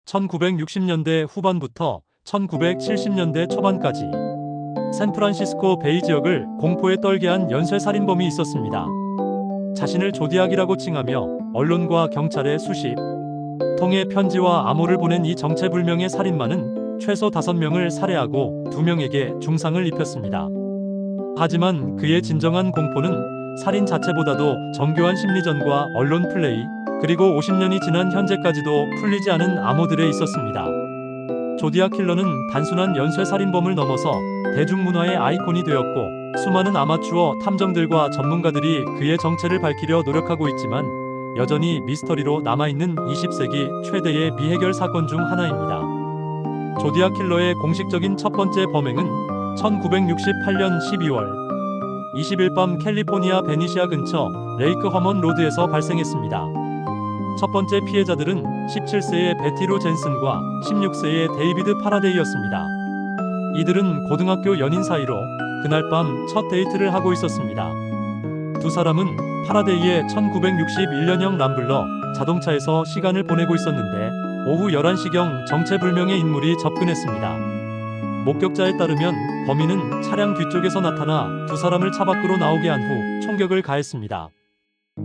1960년대 후반부터 1970년대 초반까지 샌프란시스코 베이 지역을 공포에 떨게 한 연쇄살인범이 있었습니다. 자신을 조디악이라고 칭하며 언론과 경찰에 수십 통의 편지와 암호를 보낸 이 정체불명의 살인마는 최소 5명을 살해하고 2명에게 중상을 입혔습니다. 하지만 그의 진정한 공포는 살인 자체보다도 정교한 심리전과 언론 플레이, 그리고 50년이 지난 현재까지도 풀리지 않은 암호들에 있었습니다. 조디악 킬러는 단순한 연쇄살인범을 넘어서 대중문화의 아이콘이 되었고, 수많은 아마추어 탐정들과 전문가들이 그의 정체를 밝히려 노력하고 있지만 여전히 미스터리로 남아있는 20세기 최대의 미해결 사건 중 하나입니다. 조디악 킬러의 공식적인 첫 번째 범행은 1968년 12월 20일 밤 캘리포니아 베니시아 근처 레이크 허먼 로드에서 발생했습니다. 첫 번째 피해자들은 17세의 베티로 젠슨과 16세의 데이비드 파라데이였습니다. 이들은 고등학교 연인 사이로 그날 밤 첫 데이트를 하고 있었습니다. 두 사람은 파라데이의 1961년형 람블러 자동차에서 시간을 보내고 있었는데 오후 11시경 정체불명의 인물이 접근했습니다. 목격자에 따르면 범인은 차량 뒤쪽에서 나타나 두 사람을 차 밖으로 나오게 한 후 총격을 가했습니다.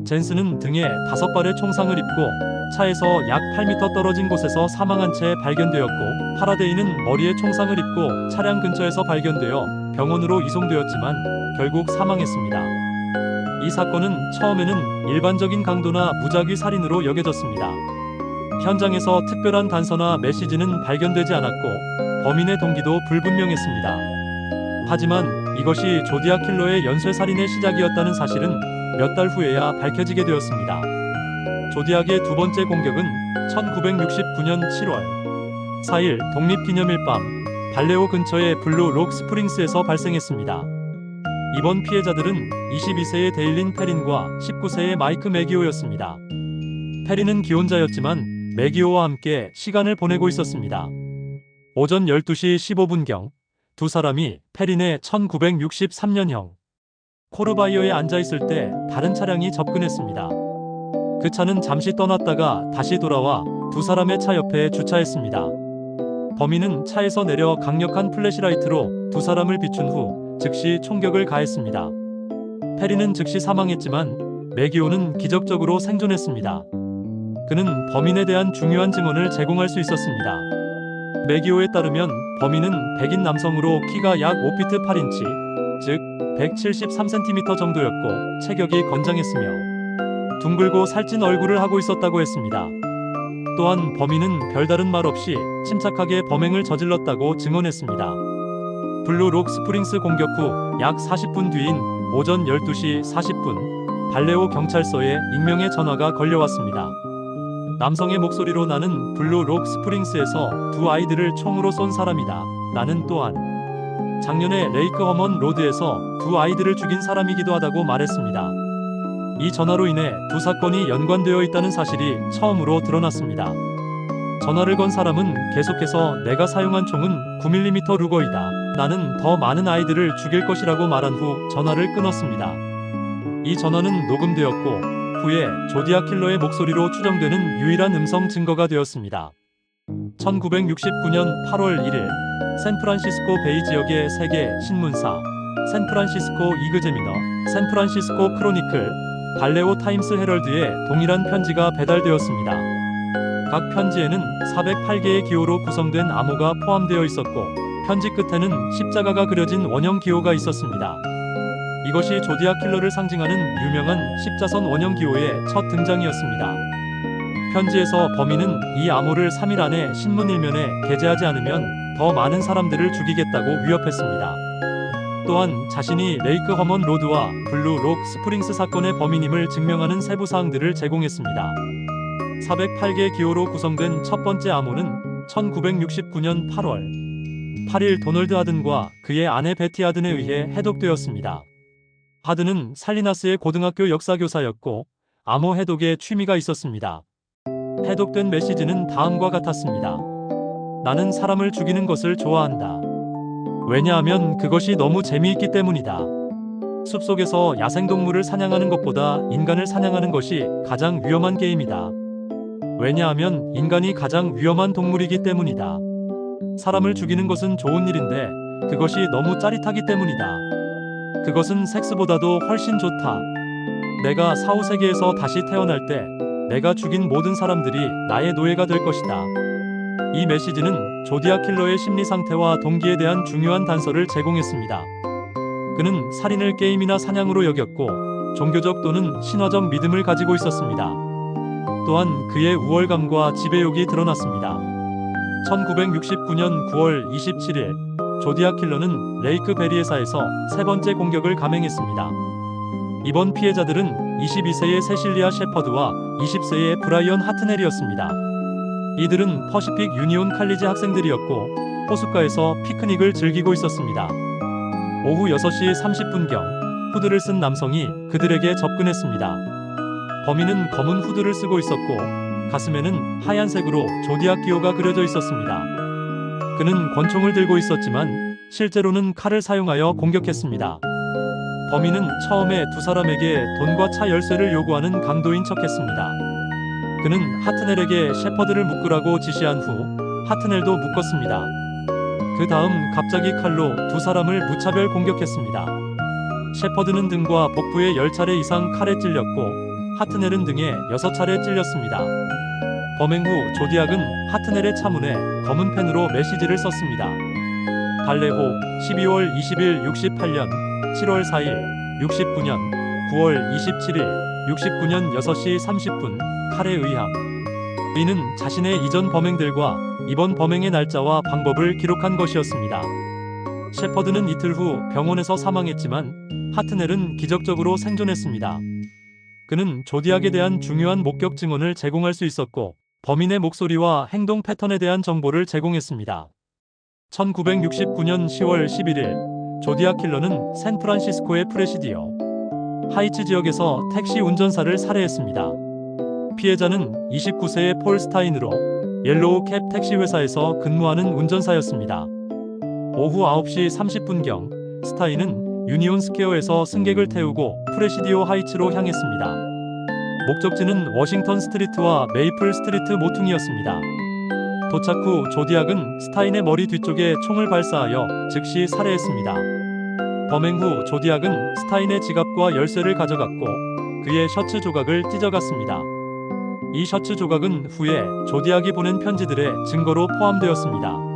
젠슨은 등에 5발의 총상을 입고 차에서 약 8m 떨어진 곳에서 사망한 채 발견되었고, 파라데이는 머리에 총상을 입고 차량 근처에서 발견되어 병원으로 이송되었지만 결국 사망했습니다. 이 사건은 처음에는 일반적인 강도나 무작위 살인으로 여겨졌습니다. 현장에서 특별한 단서나 메시지는 발견되지 않았고 범인의 동기도 불분명했습니다. 하지만 이것이 조디악 킬러의 연쇄살인의 시작이었다는 사실은 몇 달 후에야 밝혀지게 되었습니다. 조디악의 두 번째 공격은 1969년 7월 4일 독립기념일 밤 발레오 근처의 블루 록 스프링스에서 발생했습니다. 이번 피해자들은 22세의 데일린 페린과 19세의 마이크 매기오였습니다. 페린은 기혼자였지만 매기오와 함께 시간을 보내고 있었습니다. 오전 12시 15분경 두 사람이 페린의 1963년형 코르바이어에 앉아있을 때 다른 차량이 접근했습니다. 그 차는 잠시 떠났다가 다시 돌아와 두 사람의 차 옆에 주차했습니다. 범인은 차에서 내려 강력한 플래시라이트로 두 사람을 비춘 후 즉시 총격을 가했습니다. 페린은 즉시 사망했지만 매기오는 기적적으로 생존했습니다. 그는 범인에 대한 중요한 증언을 제공할 수 있었습니다. 매기오에 따르면 범인은 백인 남성으로 키가 약 5피트 8인치, 즉 173cm 정도였고 체격이 건장했으며 둥글고 살찐 얼굴을 하고 있었다고 했습니다. 또한 범인은 별다른 말 없이 침착하게 범행을 저질렀다고 증언했습니다. 블루 록 스프링스 공격 후 약 40분 뒤인 오전 12시 40분 발레오 경찰서에 익명의 전화가 걸려왔습니다. 남성의 목소리로 나는 블루 록 스프링스에서 두 아이들을 총으로 쏜 사람이다. 나는 또한 작년에 레이크 허먼 로드에서 두 아이들을 죽인 사람이기도 하다고 말했습니다. 이 전화로 인해 두 사건이 연관되어 있다는 사실이 처음으로 드러났습니다. 전화를 건 사람은 계속해서 내가 사용한 총은 9mm 루거이다. 나는 더 많은 아이들을 죽일 것이라고 말한 후 전화를 끊었습니다. 이 전화는 녹음되었고 후에 조디악 킬러의 목소리로 추정되는 유일한 음성 증거가 되었습니다. 1969년 8월 1일 샌프란시스코 베이 지역의 세계 신문사 샌프란시스코 이그제미너, 샌프란시스코 크로니클, 발레오 타임스 헤럴드에 동일한 편지가 배달되었습니다. 각 편지에는 408개의 기호로 구성된 암호가 포함되어 있었고 편지 끝에는 십자가가 그려진 원형 기호가 있었습니다. 이것이 조디악 킬러를 상징하는 유명한 십자선 원형 기호의 첫 등장이었습니다. 편지에서 범인은 이 암호를 3일 안에 신문 1면에 게재하지 않으면 더 많은 사람들을 죽이겠다고 위협했습니다. 또한 자신이 레이크 허먼 로드와 블루 록 스프링스 사건의 범인임을 증명하는 세부 사항들을 제공했습니다. 408개 기호로 구성된 첫 번째 암호는 1969년 8월 8일 도널드 하든과 그의 아내 베티 하든에 의해 해독되었습니다. 하든은 살리나스의 고등학교 역사교사였고 암호 해독에 취미가 있었습니다. 해독된 메시지는 다음과 같았습니다. 나는 사람을 죽이는 것을 좋아한다. 왜냐하면 그것이 너무 재미있기 때문이다. 숲속에서 야생동물을 사냥하는 것보다 인간을 사냥하는 것이 가장 위험한 게임이다. 왜냐하면 인간이 가장 위험한 동물이기 때문이다. 사람을 죽이는 것은 좋은 일인데 그것이 너무 짜릿하기 때문이다. 그것은 섹스보다도 훨씬 좋다. 내가 사후세계에서 다시 태어날 때 내가 죽인 모든 사람들이 나의 노예가 될 것이다. 이 메시지는 조디악 킬러의 심리 상태와 동기에 대한 중요한 단서를 제공했습니다. 그는 살인을 게임이나 사냥으로 여겼고 종교적 또는 신화적 믿음을 가지고 있었습니다. 또한 그의 우월감과 지배욕이 드러났습니다. 1969년 9월 27일 조디악 킬러는 레이크 베리에사에서 세 번째 공격을 감행했습니다. 이번 피해자들은 22세의 세실리아 셰퍼드와 20세의 브라이언 하트넬이었습니다. 이들은 퍼시픽 유니온 칼리지 학생들이었고 호숫가에서 피크닉을 즐기고 있었습니다. 오후 6시 30분경 후드를 쓴 남성이 그들에게 접근했습니다. 범인은 검은 후드를 쓰고 있었고 가슴에는 하얀색으로 조디악 기호가 그려져 있었습니다. 그는 권총을 들고 있었지만 실제로는 칼을 사용하여 공격했습니다. 범인은 처음에 두 사람에게 돈과 차 열쇠를 요구하는 강도인 척했습니다. 그는 하트넬에게 셰퍼드를 묶으라고 지시한 후 하트넬도 묶었습니다. 그 다음 갑자기 칼로 두 사람을 무차별 공격했습니다. 셰퍼드는 등과 복부에 10차례 이상 칼에 찔렸고 하트넬은 등에 6차례 찔렸습니다. 범행 후 조디악은 하트넬의 차문에 검은 펜으로 메시지를 썼습니다. 발레호 12월 20일 68년 7월 4일 69년 9월 27일 69년 6시 30분 칼에 의함. 이는 자신의 이전 범행들과 이번 범행의 날짜와 방법을 기록한 것이었습니다. 셰퍼드는 이틀 후 병원에서 사망했지만 하트넬은 기적적으로 생존했습니다. 그는 조디악에 대한 중요한 목격 증언을 제공할 수 있었고 범인의 목소리와 행동 패턴에 대한 정보를 제공했습니다. 1969년 10월 11일 조디악 킬러는 샌프란시스코의 프레시디오 하이츠 지역에서 택시 운전사를 살해했습니다. 피해자는 29세의 폴 스타인으로 옐로우 캡 택시 회사에서 근무하는 운전사였습니다. 오후 9시 30분경 스타인은 유니온 스퀘어에서 승객을 태우고 프레시디오 하이츠로 향했습니다. 목적지는 워싱턴 스트리트와 메이플 스트리트 모퉁이였습니다. 도착 후 조디악은 스타인의 머리 뒤쪽에 총을 발사하여 즉시 살해했습니다. 범행 후 조디악은 스타인의 지갑과 열쇠를 가져갔고 그의 셔츠 조각을 찢어갔습니다. 이 셔츠 조각은 후에 조디악이 보낸 편지들의 증거로 포함되었습니다.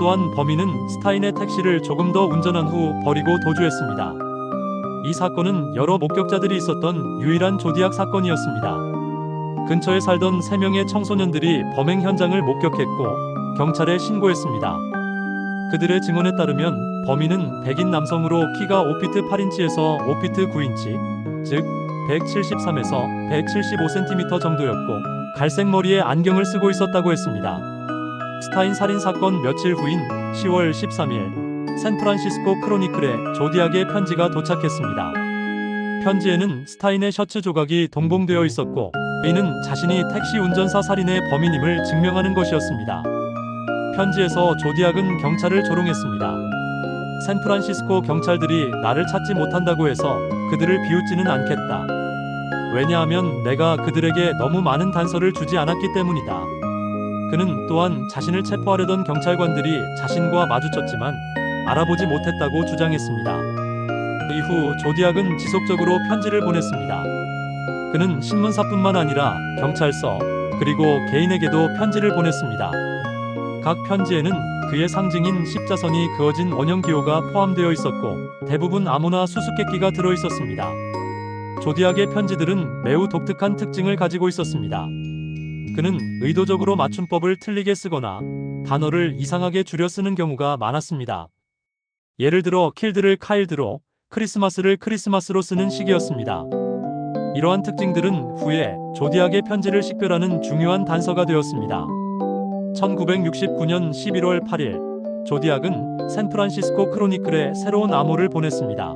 또한 범인은 스타인의 택시를 조금 더 운전한 후 버리고 도주했습니다. 이 사건은 여러 목격자들이 있었던 유일한 조디악 사건이었습니다. 근처에 살던 3명의 청소년들이 범행 현장을 목격했고 경찰에 신고했습니다. 그들의 증언에 따르면 범인은 백인 남성으로 키가 5피트 8인치에서 5피트 9인치, 즉 173에서 175cm 정도였고 갈색 머리에 안경을 쓰고 있었다고 했습니다. 스타인 살인 사건 며칠 후인 10월 13일 샌프란시스코 크로니클에 조디악의 편지가 도착했습니다. 편지에는 스타인의 셔츠 조각이 동봉되어 있었고 이는 자신이 택시 운전사 살인의 범인임을 증명하는 것이었습니다. 편지에서 조디악은 경찰을 조롱했습니다. 샌프란시스코 경찰들이 나를 찾지 못한다고 해서 그들을 비웃지는 않겠다. 왜냐하면 내가 그들에게 너무 많은 단서를 주지 않았기 때문이다. 그는 또한 자신을 체포하려던 경찰관들이 자신과 마주쳤지만 알아보지 못했다고 주장했습니다. 이후 조디악은 지속적으로 편지를 보냈습니다. 그는 신문사뿐만 아니라 경찰서 그리고 개인에게도 편지를 보냈습니다. 각 편지에는 그의 상징인 십자선이 그어진 원형 기호가 포함되어 있었고 대부분 암호나 수수께끼가 들어 있었습니다. 조디악의 편지들은 매우 독특한 특징을 가지고 있었습니다. 그는 의도적으로 맞춤법을 틀리게 쓰거나 단어를 이상하게 줄여 쓰는 경우가 많았습니다. 예를 들어 킬드를 카일드로, 크리스마스를 크리스마스로 쓰는 식이었습니다. 이러한 특징들은 후에 조디악의 편지를 식별하는 중요한 단서가 되었습니다. 1969년 11월 8일 조디악은 샌프란시스코 크로니클에 새로운 암호를 보냈습니다.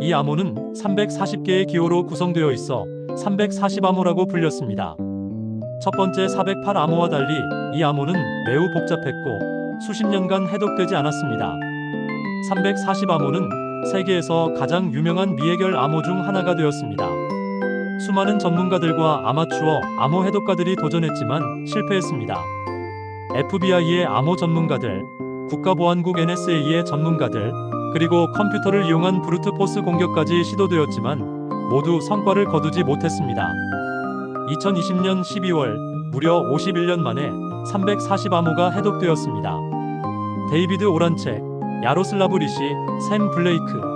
이 암호는 340개의 기호로 구성되어 있어 340암호라고 불렸습니다. 첫 번째 408 암호와 달리 이 암호는 매우 복잡했고 수십 년간 해독되지 않았습니다. 340 암호는 세계에서 가장 유명한 미해결 암호 중 하나가 되었습니다. 수많은 전문가들과 아마추어 암호 해독가들이 도전했지만 실패했습니다. FBI의 암호 전문가들, 국가보안국 NSA의 전문가들, 그리고 컴퓨터를 이용한 브루트포스 공격까지 시도되었지만 모두 성과를 거두지 못했습니다. 2020년 12월 무려 51년 만에 340암호가 해독되었습니다. 데이비드 오란책, 야로슬라브 리시, 샘 블레이크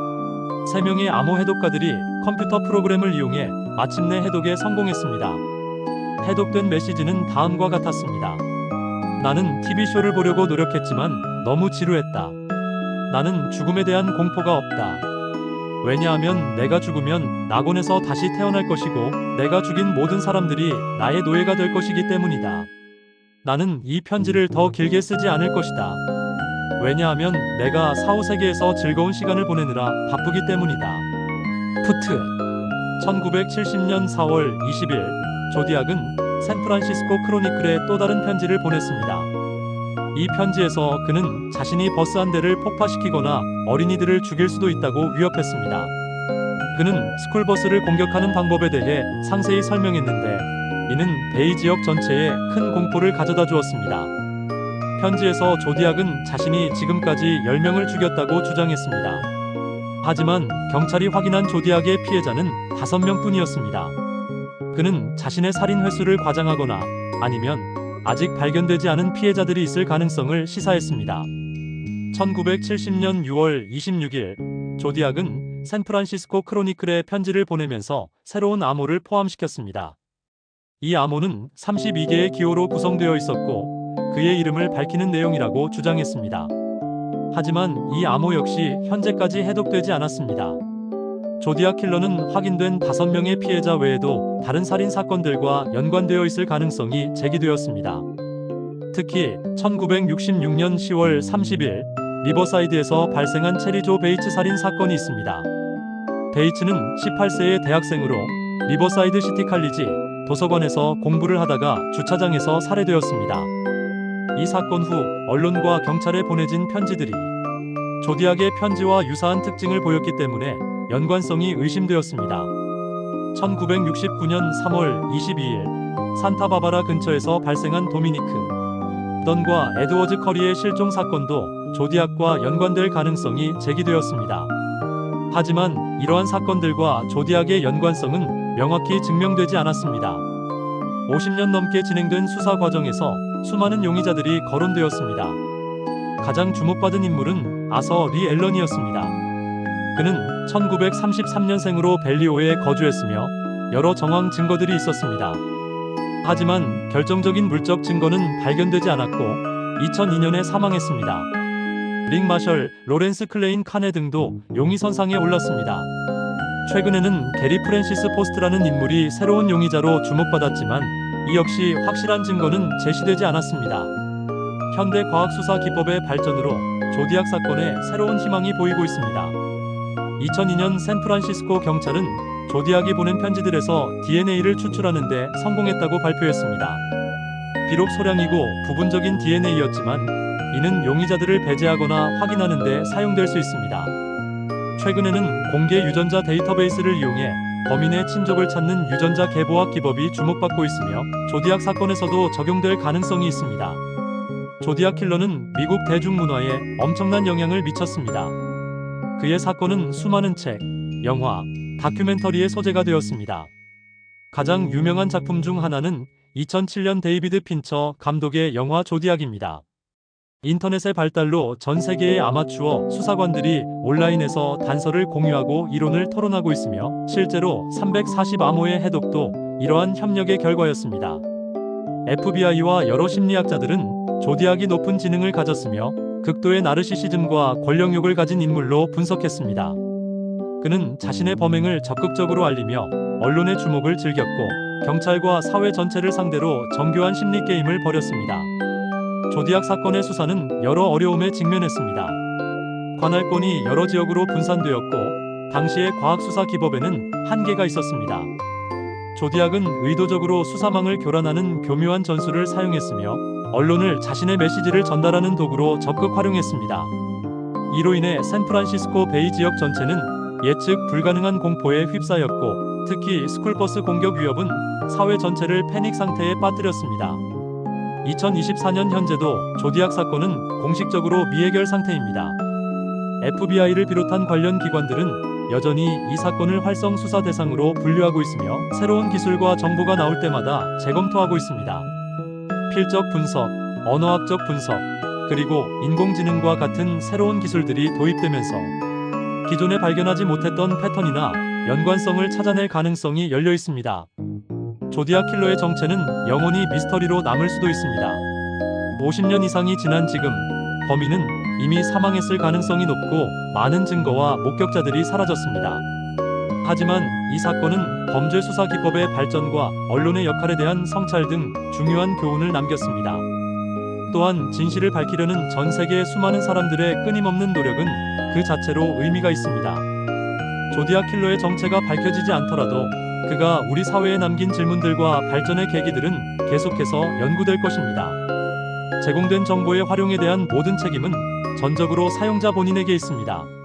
3명의 암호 해독가들이 컴퓨터 프로그램을 이용해 마침내 해독에 성공했습니다. 해독된 메시지는 다음과 같았습니다. 나는 TV쇼를 보려고 노력했지만 너무 지루했다. 나는 죽음에 대한 공포가 없다. 왜냐하면 내가 죽으면 낙원에서 다시 태어날 것이고 내가 죽인 모든 사람들이 나의 노예가 될 것이기 때문이다. 나는 이 편지를 더 길게 쓰지 않을 것이다. 왜냐하면 내가 사후세계에서 즐거운 시간을 보내느라 바쁘기 때문이다. 푸트 1970년 4월 20일 조디악은 샌프란시스코 크로니클에 또 다른 편지를 보냈습니다. 이 편지에서 그는 자신이 버스 한 대를 폭파시키거나 어린이들을 죽일 수도 있다고 위협했습니다. 그는 스쿨버스를 공격하는 방법에 대해 상세히 설명했는데 이는 베이 지역 전체에 큰 공포를 가져다 주었습니다. 편지에서 조디악은 자신이 지금까지 10명을 죽였다고 주장했습니다. 하지만 경찰이 확인한 조디악의 피해자는 5명 뿐이었습니다. 그는 자신의 살인 횟수를 과장하거나 아니면 아직 발견되지 않은 피해자들이 있을 가능성을 시사했습니다. 1970년 6월 26일 조디악은 샌프란시스코 크로니클에 편지를 보내면서 새로운 암호를 포함시켰습니다. 이 암호는 32개의 기호로 구성되어 있었고 그의 이름을 밝히는 내용이라고 주장했습니다. 하지만 이 암호 역시 현재까지 해독되지 않았습니다. 조디악 킬러는 확인된 5명의 피해자 외에도 다른 살인 사건들과 연관되어 있을 가능성이 제기되었습니다. 특히 1966년 10월 30일 리버사이드에서 발생한 체리 조 베이츠 살인 사건이 있습니다. 베이츠는 18세의 대학생으로 리버사이드 시티 칼리지 도서관에서 공부를 하다가 주차장에서 살해되었습니다. 이 사건 후 언론과 경찰에 보내진 편지들이 조디악의 편지와 유사한 특징을 보였기 때문에 연관성이 의심되었습니다. 1969년 3월 22일 산타바바라 근처에서 발생한 도미니크 던과 에드워즈 커리의 실종 사건도 조디악과 연관될 가능성이 제기되었습니다. 하지만 이러한 사건들과 조디악의 연관성은 명확히 증명되지 않았습니다. 50년 넘게 진행된 수사 과정에서 수많은 용의자들이 거론되었습니다. 가장 주목받은 인물은 아서 리 앨런이었습니다. 그는 1933년생으로 벨리오에 거주했으며 여러 정황 증거들이 있었습니다. 하지만 결정적인 물적 증거는 발견되지 않았고 2002년에 사망했습니다. 릭 마셜, 로렌스 클레인 카네 등도 용의선상에 올랐습니다. 최근에는 게리 프랜시스 포스트라는 인물이 새로운 용의자로 주목받았지만 이 역시 확실한 증거는 제시되지 않았습니다. 현대 과학수사 기법의 발전으로 조디악 사건에 새로운 희망이 보이고 있습니다. 2002년 샌프란시스코 경찰은 조디악이 보낸 편지들에서 DNA를 추출하는 데 성공했다고 발표했습니다. 비록 소량이고 부분적인 DNA였지만 이는 용의자들을 배제하거나 확인하는 데 사용될 수 있습니다. 최근에는 공개 유전자 데이터베이스를 이용해 범인의 친족을 찾는 유전자 개보학 기법이 주목받고 있으며 조디악 사건에서도 적용될 가능성이 있습니다. 조디악 킬러는 미국 대중문화에 엄청난 영향을 미쳤습니다. 그의 사건은 수많은 책, 영화, 다큐멘터리의 소재가 되었습니다. 가장 유명한 작품 중 하나는 2007년 데이비드 핀처 감독의 영화 조디악입니다. 인터넷의 발달로 전 세계의 아마추어 수사관들이 온라인에서 단서를 공유하고 이론을 토론하고 있으며 실제로 340암호의 해독도 이러한 협력의 결과였습니다. FBI와 여러 심리학자들은 조디악이 높은 지능을 가졌으며 극도의 나르시시즘과 권력욕을 가진 인물로 분석했습니다. 그는 자신의 범행을 적극적으로 알리며 언론의 주목을 즐겼고 경찰과 사회 전체를 상대로 정교한 심리 게임을 벌였습니다. 조디악 사건의 수사는 여러 어려움에 직면했습니다. 관할권이 여러 지역으로 분산되었고 당시의 과학수사 기법에는 한계가 있었습니다. 조디악은 의도적으로 수사망을 교란하는 교묘한 전술을 사용했으며 언론을 자신의 메시지를 전달하는 도구로 적극 활용했습니다. 이로 인해 샌프란시스코 베이 지역 전체는 예측 불가능한 공포에 휩싸였고 특히 스쿨버스 공격 위협은 사회 전체를 패닉 상태에 빠뜨렸습니다. 2024년 현재도 조디악 사건은 공식적으로 미해결 상태입니다. FBI를 비롯한 관련 기관들은 여전히 이 사건을 활성 수사 대상으로 분류하고 있으며 새로운 기술과 정보가 나올 때마다 재검토하고 있습니다. 필적 분석, 언어학적 분석, 그리고 인공지능과 같은 새로운 기술들이 도입되면서 기존에 발견하지 못했던 패턴이나 연관성을 찾아낼 가능성이 열려 있습니다. 조디악 킬러의 정체는 영원히 미스터리로 남을 수도 있습니다. 50년 이상이 지난 지금 범인은 이미 사망했을 가능성이 높고 많은 증거와 목격자들이 사라졌습니다. 하지만 이 사건은 범죄 수사 기법의 발전과 언론의 역할에 대한 성찰 등 중요한 교훈을 남겼습니다. 또한 진실을 밝히려는 전 세계의 수많은 사람들의 끊임없는 노력은 그 자체로 의미가 있습니다. 조디악 킬러의 정체가 밝혀지지 않더라도 그가 우리 사회에 남긴 질문들과 발전의 계기들은 계속해서 연구될 것입니다. 제공된 정보의 활용에 대한 모든 책임은 전적으로 사용자 본인에게 있습니다.